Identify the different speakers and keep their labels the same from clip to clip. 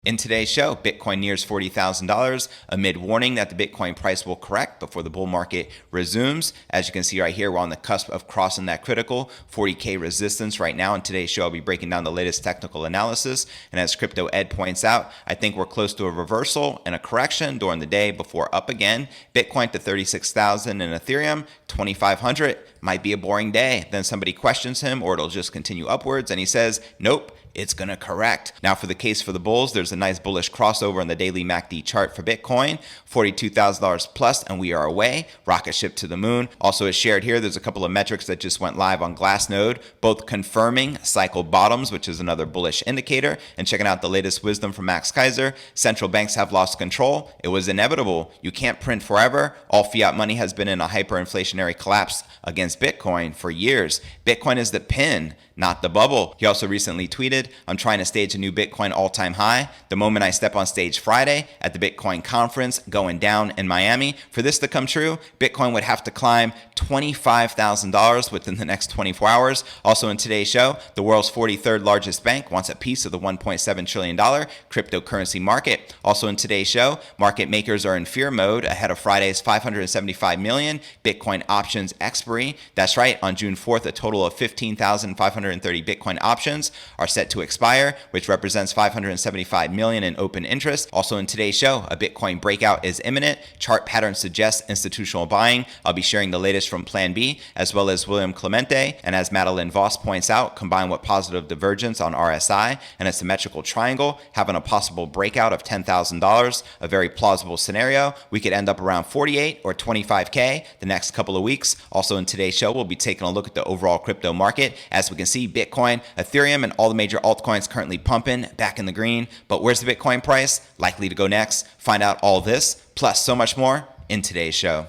Speaker 1: In today's show, Bitcoin nears $40,000 amid warning that the Bitcoin price will correct before the bull market resumes. As you can see right here, we're on the cusp of crossing that critical 40K resistance right now. In today's show, I'll be breaking down the latest technical analysis. And as Crypto Ed points out, I think we're close to a reversal and a correction during the day before up again. Bitcoin to 36,000 and Ethereum 2,500 might be a boring day. Then somebody questions him or it'll just continue upwards. And he says, nope. It's going to correct. Now for the case for the bulls, there's a nice bullish crossover on the daily MACD chart for Bitcoin, $42,000 plus, and we are away. Rocket ship to the moon. Also as shared here, there's a couple of metrics that just went live on Glassnode, both confirming cycle bottoms, which is another bullish indicator, and checking out the latest wisdom from Max Keiser. Central banks have lost control. It was inevitable. You can't print forever. All fiat money has been in a hyperinflationary collapse against Bitcoin for years. Bitcoin is the pin, not the bubble. He also recently tweeted, I'm trying to stage a new Bitcoin all-time high. The moment I step on stage Friday at the Bitcoin conference going down in Miami, for this to come true, Bitcoin would have to climb $25,000 within the next 24 hours. Also in today's show, the world's 43rd largest bank wants a piece of the $1.7 trillion cryptocurrency market. Also in today's show, market makers are in fear mode ahead of Friday's 575 million Bitcoin options expiry. That's right, on June 4th, a total of 15,530 Bitcoin options are set to expire, which represents 575 million in open interest. Also in today's show, a Bitcoin breakout is imminent. Chart pattern suggests institutional buying. I'll be sharing the latest from Plan B, as well as William Clemente. And as Madelon Vos points out, combined with positive divergence on RSI and a symmetrical triangle, having a possible breakout of $10,000, a very plausible scenario. We could end up around 48 or 25K the next couple of weeks. Also in today's show, we'll be taking a look at the overall crypto market. As we can see, Bitcoin, Ethereum, and all the major altcoins currently pumping back in the green. But where's the Bitcoin price likely to go next? Find out all this, plus so much more in today's show.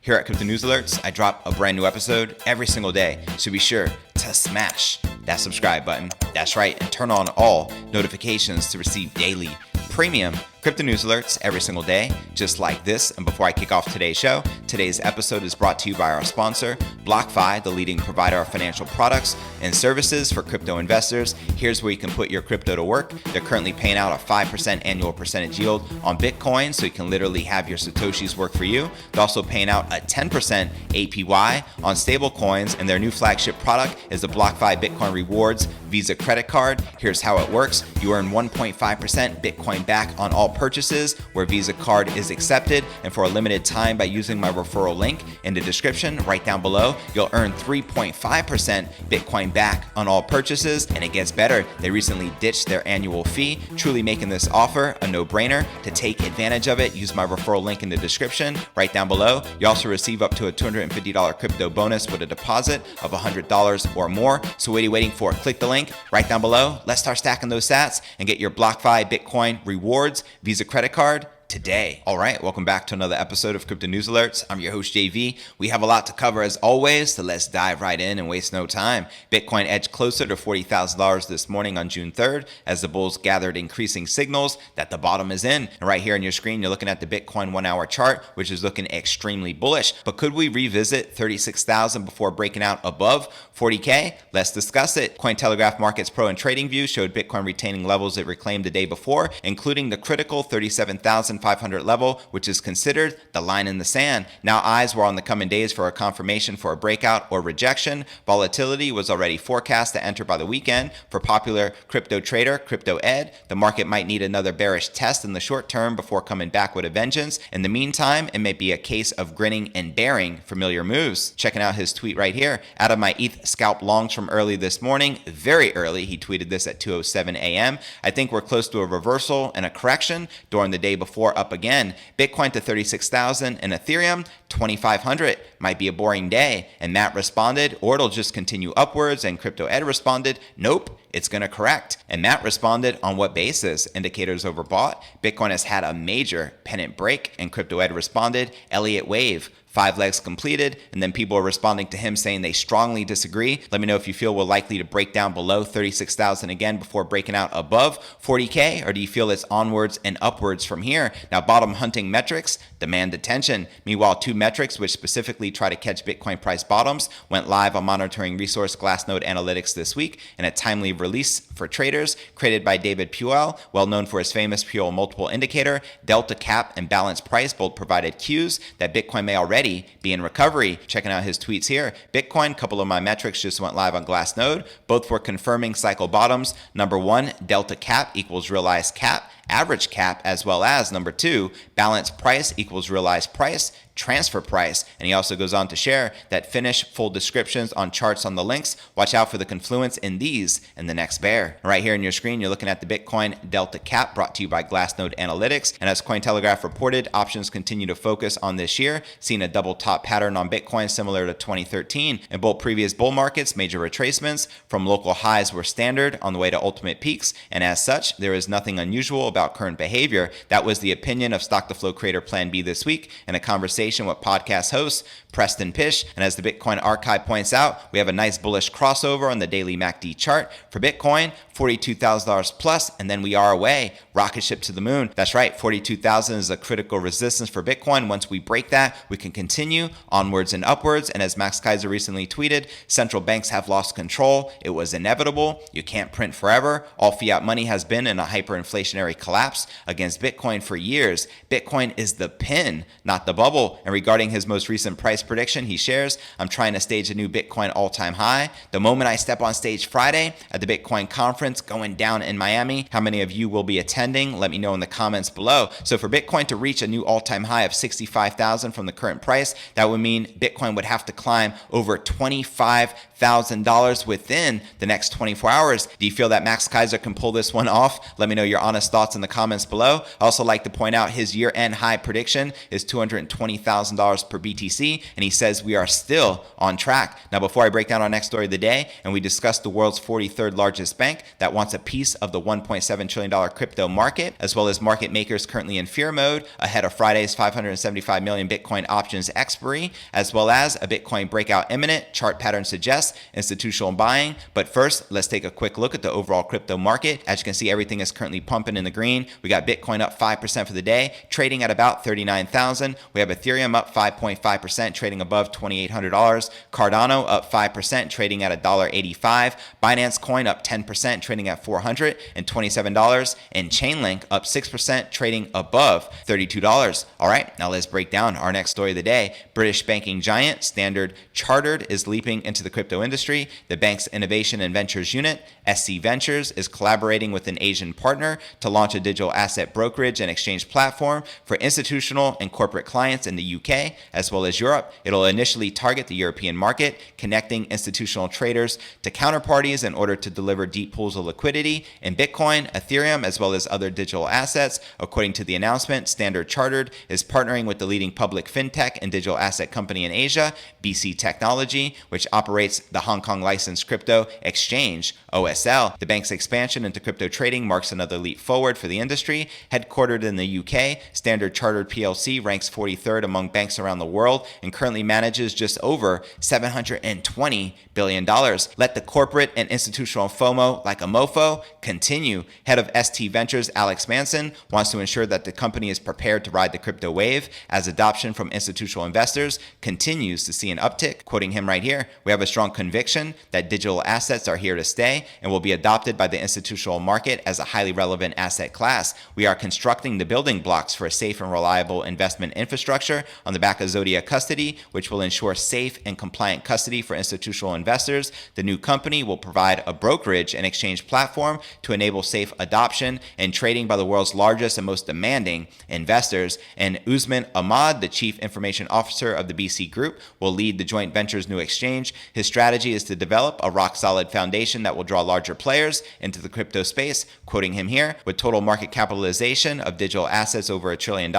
Speaker 1: Here at Crypto News Alerts, I drop a brand new episode every single day, so be sure to smash that subscribe button. That's right, and turn on all notifications to receive daily premium Crypto News Alerts every single day, just like this. And before I kick off today's show, today's episode is brought to you by our sponsor, Blockfi, the leading provider of financial products and services for crypto investors. Here's where you can put your crypto to work. They're currently paying out a 5% annual percentage yield on Bitcoin, so you can literally have your Satoshis work for you. They're also paying out a 10% APY on stable coins, and their new flagship product is the Blockfi Bitcoin Rewards Visa credit card. Here's how it works. You earn 1.5% Bitcoin back on all purchases where Visa card is accepted, and for a limited time, by using my referral link in the description right down below, you'll earn 3.5% Bitcoin back on all purchases. And it gets better. They recently ditched their annual fee, truly making this offer a no-brainer. To take advantage of it, use my referral link in the description right down below. You also receive up to a $250 crypto bonus with a deposit of $100 or more. So what are you waiting for? Click the link right down below. Let's start stacking those sats and get your Blockfi Bitcoin Rewards Visa credit card today. All right, welcome back to another episode of Crypto News Alerts. I'm your host, JV. We have a lot to cover as always, so let's dive right in and waste no time. Bitcoin edged closer to $40,000 this morning on June 3rd as the bulls gathered increasing signals that the bottom is in. And right here on your screen, you're looking at the Bitcoin 1 hour chart, which is looking extremely bullish. But could we revisit 36,000 before breaking out above 40K? Let's discuss it. Cointelegraph Markets Pro and TradingView showed Bitcoin retaining levels it reclaimed the day before, including the critical 37,500 level, which is considered the line in the sand. Now eyes were on the coming days for a confirmation for a breakout or rejection. Volatility was already forecast to enter by the weekend. For popular crypto trader Crypto Ed, the market might need another bearish test in the short term before coming back with a vengeance. In the meantime, it may be a case of grinning and bearing familiar moves. Checking out his tweet right here. Out of my ETH scalp longs from early this morning, very early, he tweeted this at 2:07 a.m. I think we're close to a reversal and a correction during the day before up again. Bitcoin to 36,000 and Ethereum 2,500 might be a boring day. And Matt responded, or it'll just continue upwards. And Crypto Ed responded, nope, it's going to correct. And Matt responded, on what basis? Indicators overbought. Bitcoin has had a major pennant break. And Crypto Ed responded, Elliott wave. 5 legs completed, and then people are responding to him saying they strongly disagree. Let me know if you feel we're likely to break down below 36,000 again before breaking out above 40K, or do you feel it's onwards and upwards from here? Now, bottom hunting metrics demand attention. Meanwhile, 2 metrics which specifically try to catch Bitcoin price bottoms went live on monitoring resource Glassnode Analytics this week in a timely release for traders created by David Puel, well known for his famous Puel multiple indicator. Delta cap and balance price both provided cues that Bitcoin may already be in recovery. Checking out his tweets here. Bitcoin, couple of my metrics just went live on Glassnode. Both were confirming cycle bottoms. Number 1, delta cap equals realized cap, average cap, as well as number 2, balance price equals realized price, transfer price. And he also goes on to share that finish full descriptions on charts on the links. Watch out for the confluence in these in the next bear. Right here on your screen, you're looking at the Bitcoin delta cap brought to you by Glassnode Analytics. And as Cointelegraph reported, options continue to focus on this year, seeing a double top pattern on Bitcoin similar to 2013. In both previous bull markets, major retracements from local highs were standard on the way to ultimate peaks. And as such, there is nothing unusual about current behavior. That was the opinion of Stock to Flow creator Plan B this week in a conversation with podcast host Preston Pish. And as the Bitcoin archive points out, we have a nice bullish crossover on the daily MACD chart for Bitcoin, $42,000 plus, and then we are away, rocket ship to the moon. That's right, 42,000 is a critical resistance for Bitcoin. Once we break that, we can continue onwards and upwards. And as Max Keiser recently tweeted, central banks have lost control. It was inevitable. You can't print forever. All fiat money has been in a hyperinflationary collapse against Bitcoin for years. Bitcoin is the pin, not the bubble. And regarding his most recent price prediction, he shares, I'm trying to stage a new Bitcoin all-time high. The moment I step on stage Friday at the Bitcoin conference going down in Miami, how many of you will be attending? Let me know in the comments below. So for Bitcoin to reach a new all-time high of 65,000 from the current price, that would mean Bitcoin would have to climb over $25,000 within the next 24 hours. Do you feel that Max Keiser can pull this one off? Let me know your honest thoughts in the comments below. I also like to point out his year-end high prediction is $220,000 per BTC, and he says we are still on track. Now, before I break down our next story of the day and we discuss the world's 43rd largest bank that wants a piece of the $1.7 trillion crypto market, as well as market makers currently in fear mode ahead of Friday's 575 million Bitcoin options expiry, as well as a Bitcoin breakout imminent, chart pattern suggests institutional buying. But first, let's take a quick look at the overall crypto market. As you can see, everything is currently pumping in the green. We got Bitcoin up 5% for the day, trading at about 39,000. We have Ethereum up 5.5%, trading above $2,800. Cardano up 5%, trading at $1.85. Binance Coin up 10%, trading at $427. And Chainlink up 6%, trading above $32. All right, now let's break down our next story of the day. British banking giant Standard Chartered is leaping into the crypto industry. The bank's innovation and ventures unit, SC Ventures, is collaborating with an Asian partner to launch a digital asset brokerage and exchange platform for institutional and corporate clients in the UK as well as Europe. It'll initially target the European market, connecting institutional traders to counterparties in order to deliver deep pools of liquidity in Bitcoin, Ethereum, as well as other digital assets. According to the announcement, Standard Chartered is partnering with the leading public fintech and digital asset company in Asia, BC Technology, which operates the Hong Kong licensed crypto exchange, OSL. The bank's expansion into crypto trading marks another leap forward for the industry. Headquartered in the UK, Standard Chartered PLC ranks 43rd among banks around the world and currently manages just over $720 billion. Let the corporate and institutional FOMO like a mofo continue. Head of ST Ventures, Alex Manson, wants to ensure that the company is prepared to ride the crypto wave as adoption from institutional investors continues to see an uptick. Quoting him right here, we have a strong conviction that digital assets are here to stay and will be adopted by the institutional market as a highly relevant asset class. We are constructing the building blocks for a safe and reliable investment infrastructure on the back of Zodiac Custody, which will ensure safe and compliant custody for institutional investors. The new company will provide a brokerage and exchange platform to enable safe adoption and trading by the world's largest and most demanding investors. And Usman Ahmad, the Chief Information Officer of the BC Group, will lead the joint venture's new exchange. His strategy is to develop a rock-solid foundation that will draw larger players into the crypto space. Quoting him here, with total market capitalization of digital assets over $1 trillion,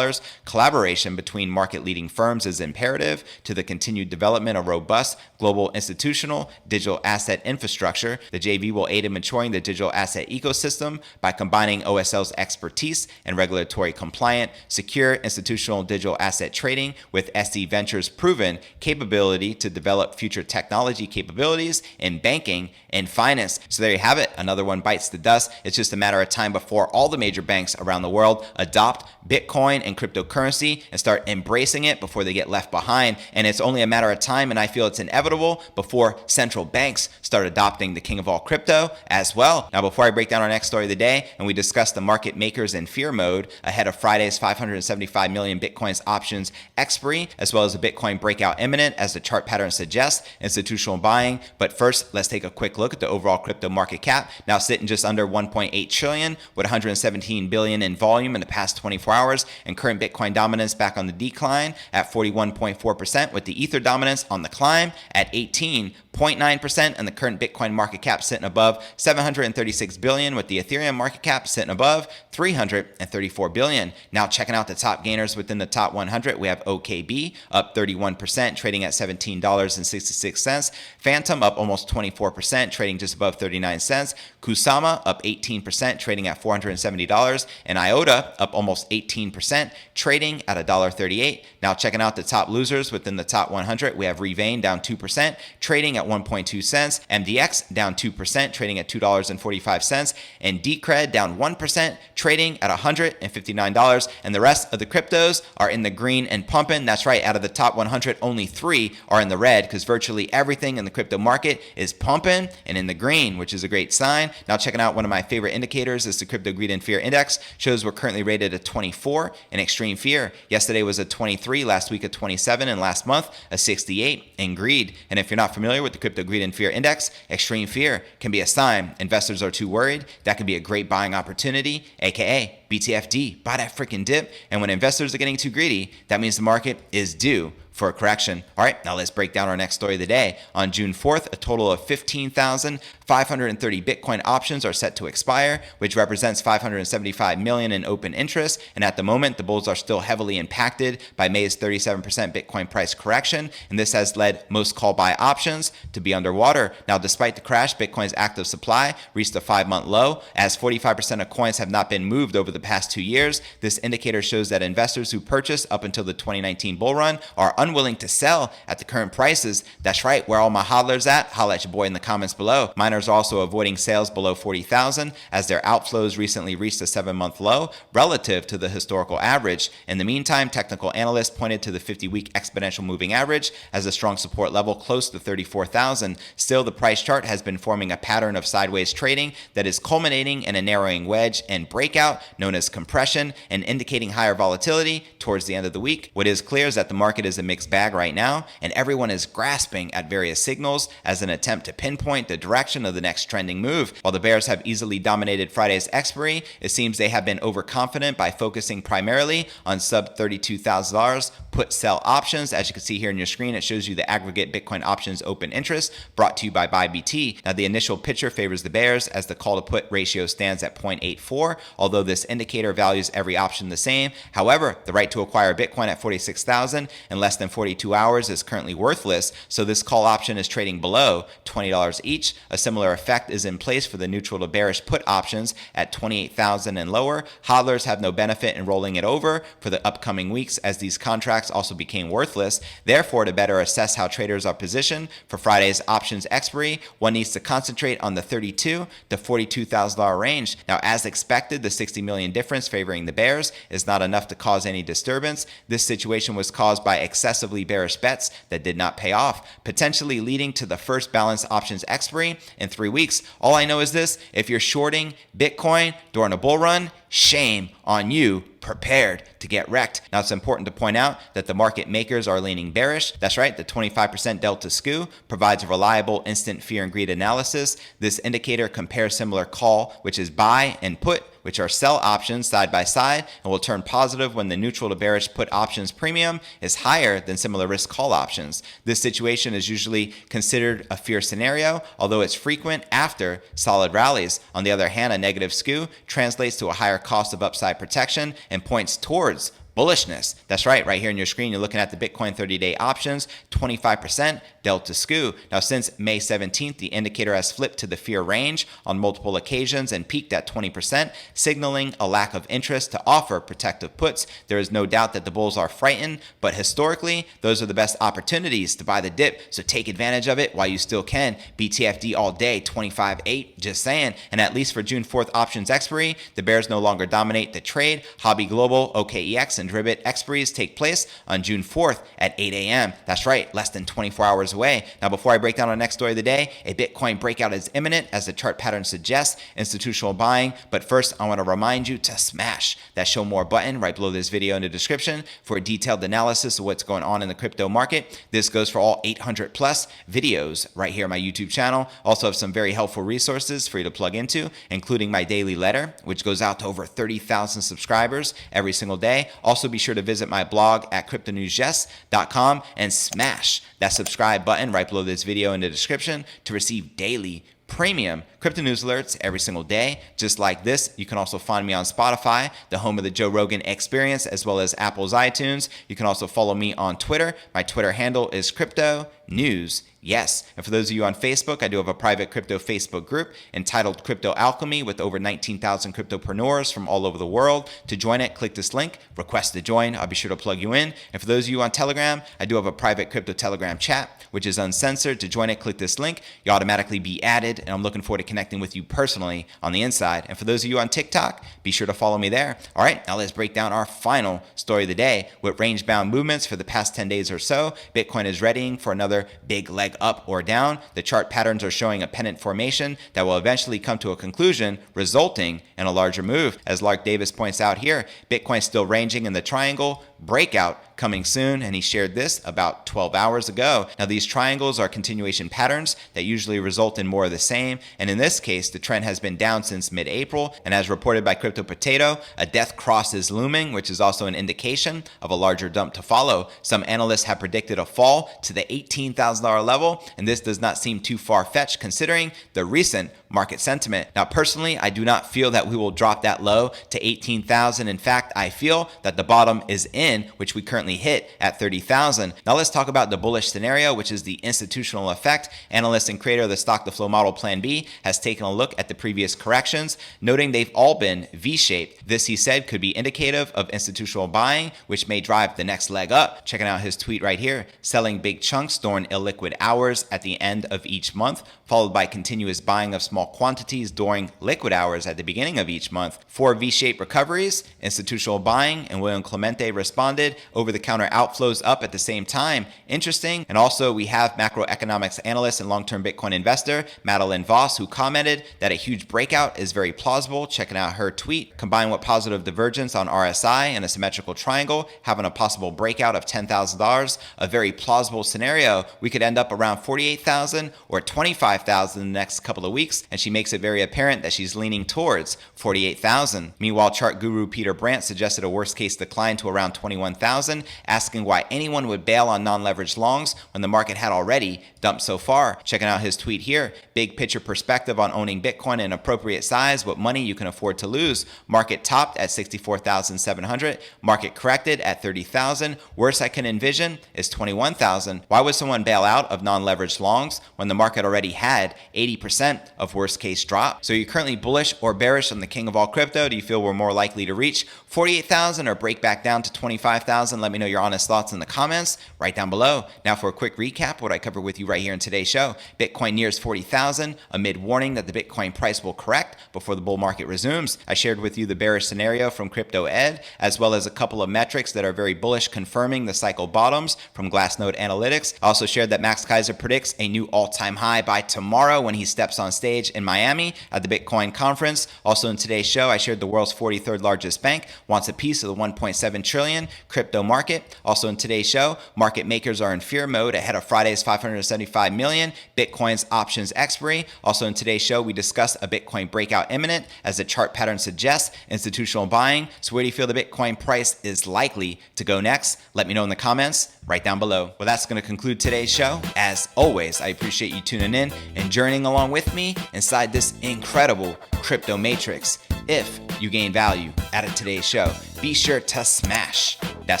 Speaker 1: collaboration between market-leading firms is imperative to the continued development of robust global institutional digital asset infrastructure. The JV will aid in maturing the digital asset ecosystem by combining OSL's expertise and regulatory compliant, secure institutional digital asset trading with SC Ventures' proven capability to develop future technology capabilities in banking and finance. So there you have it. Another one bites the dust. It's just a matter of time before all the major banks around the world adopt Bitcoin and cryptocurrency and start embracing it before they get left behind. And it's only a matter of time, and I feel it's inevitable, before central banks start adopting the king of all crypto as well. Now, before I break down our next story of the day and we discuss the market makers in fear mode ahead of Friday's 575 million Bitcoins options expiry, as well as the Bitcoin breakout imminent as the chart pattern suggests, institutional buying. But first, let's take a quick look at the overall crypto market cap, now sitting just under 1.8 trillion with 117 billion in volume in the past 24 hours, and current Bitcoin dominance back on the decline at 41.4%, with the Ether dominance on the climb at 18.9%, and the current Bitcoin market cap sitting above 736 billion, with the Ethereum market cap sitting above 334 billion. Now checking out the top gainers within the top 100, we have OKB up 31%, trading at $17.66. Phantom up almost 24%, trading just above 39 cents. Kusama up 18%, trading at $470, and IOTA up almost 18%, trading at $1.38. Now checking out the top losers within the top 100, we have Revain down 2%, trading at 1.2 cents. MDX down 2%, trading at $2.45, and Decred down 1%, trading at $159. And the rest of the cryptos are in the green and pumping. That's right, out of the top 100, only 3 are in the red, because virtually everything in the crypto market is pumping and in the green, which is a great sign. Now checking out one of my favorite indicators is the Crypto Greed and Fear Index. Shows we're currently rated a 24 in extreme fear. Yesterday was a 23, last week a 27, and last month a 68 in greed. And if you're not familiar with the Crypto Greed and Fear Index, extreme fear can be a sign investors are too worried. That can be a great buying opportunity, aka BTFD, buy that freaking dip. And when investors are getting too greedy, that means the market is due for a correction. All right, now let's break down our next story of the day. On June 4th, a total of 15,530 Bitcoin options are set to expire, which represents 575 million in open interest. And at the moment, the bulls are still heavily impacted by May's 37% Bitcoin price correction, and this has led most call buy options to be underwater. Now, despite the crash, Bitcoin's active supply reached a 5-month low, as 45% of coins have not been moved over the past 2 years. This indicator shows that investors who purchased up until the 2019 bull run are unwilling to sell at the current prices. That's right, where all my hodlers at? Holla at your boy in the comments below. Miners are also avoiding sales below 40,000 as their outflows recently reached a 7-month low relative to the historical average. In the meantime, technical analysts pointed to the 50-week exponential moving average as a strong support level close to 34,000. Still, the price chart has been forming a pattern of sideways trading that is culminating in a narrowing wedge and breakout known as compression, and indicating higher volatility towards the end of the week. What is clear is that the market is a mixed bag right now, and everyone is grasping at various signals as an attempt to pinpoint the direction of the next trending move. While the bears have easily dominated Friday's expiry, it seems they have been overconfident by focusing primarily on sub $32,000 put sell options. As you can see here on your screen, it shows you the aggregate Bitcoin options open interest brought to you by BuyBT. Now, the initial picture favors the bears as the call to put ratio stands at 0.84, although this indicator values every option the same. However, the right to acquire Bitcoin at 46,000 in less than 42 hours is currently worthless, so this call option is trading below $20 each. A similar effect is in place for the neutral to bearish put options at 28,000 and lower. Hodlers have no benefit in rolling it over for the upcoming weeks, as these contracts also became worthless. Therefore, to better assess how traders are positioned for Friday's options expiry, one needs to concentrate on the $32,000 to $42,000 range. Now, as expected, the 60 million difference favoring the bears is not enough to cause any disturbance. This situation was caused by excessively bearish bets that did not pay off, potentially leading to the first balance options expiry in 3 weeks. All I know is this: if you're shorting Bitcoin during a bull run, shame on you. Prepared to get wrecked. Now, it's important to point out that the market makers are leaning bearish. That's right, the 25% delta skew provides a reliable instant fear and greed analysis. This indicator compares similar call, which is buy, and put, which are sell options, side by side, and will turn positive when the neutral to bearish put options premium is higher than similar risk call options. This situation is usually considered a fear scenario, although it's frequent after solid rallies. On the other hand, a negative skew translates to a higher cost of upside protection and points towards bullishness. That's right here on your screen, you're looking at the Bitcoin 30-day options, 25% delta skew. Now, since May 17th, the indicator has flipped to the fear range on multiple occasions and peaked at 20%, signaling a lack of interest to offer protective puts. There is no doubt that the bulls are frightened, but historically, those are the best opportunities to buy the dip, so take advantage of it while you still can. BTFD all day, 25.8, just saying. And at least for June 4th options expiry, the bears no longer dominate the trade. Hobby Global, OKEX, and Dribit expiries take place on June 4th at 8 a.m. That's right, less than 24 hours away. Now, before I break down our next story of the day, a Bitcoin breakout is imminent, as the chart pattern suggests, institutional buying. But first, I want to remind you to smash that show more button right below this video in the description for a detailed analysis of what's going on in the crypto market. This goes for all 800 plus videos right here on my YouTube channel. Also have some very helpful resources for you to plug into, including my daily letter, which goes out to over 30,000 subscribers every single day. Also, be sure to visit my blog at cryptonewsyes.com and smash that subscribe button right below this video in the description to receive daily premium crypto news alerts every single day, just like this. You can also find me on Spotify, the home of the Joe Rogan Experience, as well as Apple's iTunes. You can also follow me on Twitter. My Twitter handle is Crypto News. Yes. And for those of you on Facebook, I do have a private crypto Facebook group entitled Crypto Alchemy with over 19,000 cryptopreneurs from all over the world. To join it, click this link, request to join. I'll be sure to plug you in. And for those of you on Telegram, I do have a private crypto Telegram chat, which is uncensored. To join it, click this link. You automatically be added, and I'm looking forward to connecting with you personally on the inside. And for those of you on TikTok, be sure to follow me there. All right, now let's break down our final story of the day. With range-bound movements for the past 10 days or so, Bitcoin is readying for another big leg up or down. The chart patterns are showing a pennant formation that will eventually come to a conclusion, resulting in a larger move. As Lark Davis points out here, Bitcoin still ranging in the triangle, breakout coming soon, and he shared this about 12 hours ago. Now, these triangles are continuation patterns that usually result in more of the same, and in this case, the trend has been down since mid-April, and as reported by Crypto Potato, a death cross is looming, which is also an indication of a larger dump to follow. Some analysts have predicted a fall to the $18,000 level, and this does not seem too far-fetched considering the recent market sentiment. Now, personally, I do not feel that we will drop that low to 18,000. In fact, I feel that the bottom is in, which we currently hit at 30,000. Now let's talk about the bullish scenario, which is the institutional effect. Analyst and creator of the Stock to Flow model Plan B has taken a look at the previous corrections, noting they've all been V-shaped. This, he said, could be indicative of institutional buying, which may drive the next leg up. Checking out his tweet right here, selling big chunks during illiquid hours at the end of each month, followed by continuous buying of small quantities during liquid hours at the beginning of each month. For V-shaped recoveries, institutional buying, and William Clemente responded, over-the-counter outflows up at the same time. Interesting. And also, we have macroeconomics analyst and long-term Bitcoin investor Madelon Vos, who commented that a huge breakout is very plausible. Checking out her tweet, combined with positive divergence on RSI and a symmetrical triangle, having a possible breakout of $10,000, a very plausible scenario. We could end up around 48,000 or 25,000 in the next couple of weeks, and she makes it very apparent that she's leaning towards 48,000. Meanwhile, chart guru Peter Brandt suggested a worst-case decline to around 21,000, asking why anyone would bail on non-leveraged longs when the market had already dumped so far. Checking out his tweet here, big picture perspective on owning Bitcoin in appropriate size, what money you can afford to lose. Market topped at 64,700, market corrected at 30,000. Worst I can envision is 21,000. Why would someone bail out of non-leveraged longs when the market already had 80% of worst case drop? So you're currently bullish or bearish on the king of all crypto? Do you feel we're more likely to reach 48,000 or break back down to 25,000? Let me know your honest thoughts in the comments right down below. Now for a quick recap, what I covered with you right here in today's show. Bitcoin nears 40,000 amid warning that the Bitcoin price will correct before the bull market resumes. I shared with you the bearish scenario from Crypto Ed, as well as a couple of metrics that are very bullish, confirming the cycle bottoms from Glassnode Analytics. I also shared that Max Keiser predicts a new all-time high by tomorrow when he steps on stage in Miami at the Bitcoin conference. Also in today's show, I shared the world's 43rd largest bank wants a piece of the 1.7 trillion crypto market. Also in today's show, market makers are in fear mode ahead of Friday's 575 million Bitcoin's options expiry. Also in today's show, we discussed a Bitcoin breakout imminent, as the chart pattern suggests institutional buying. So where do you feel the Bitcoin price is likely to go next? Let me know in the comments right down below. Well, that's going to conclude today's show. As always, I appreciate you tuning in and journeying along with me inside this incredible crypto matrix. If you gain value out of today's show, be sure to smash that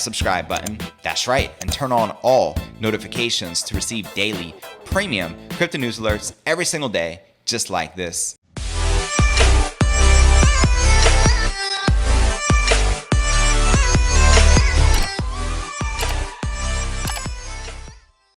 Speaker 1: subscribe button. That's right, and turn on all notifications to receive daily premium crypto news alerts every single day, just like this.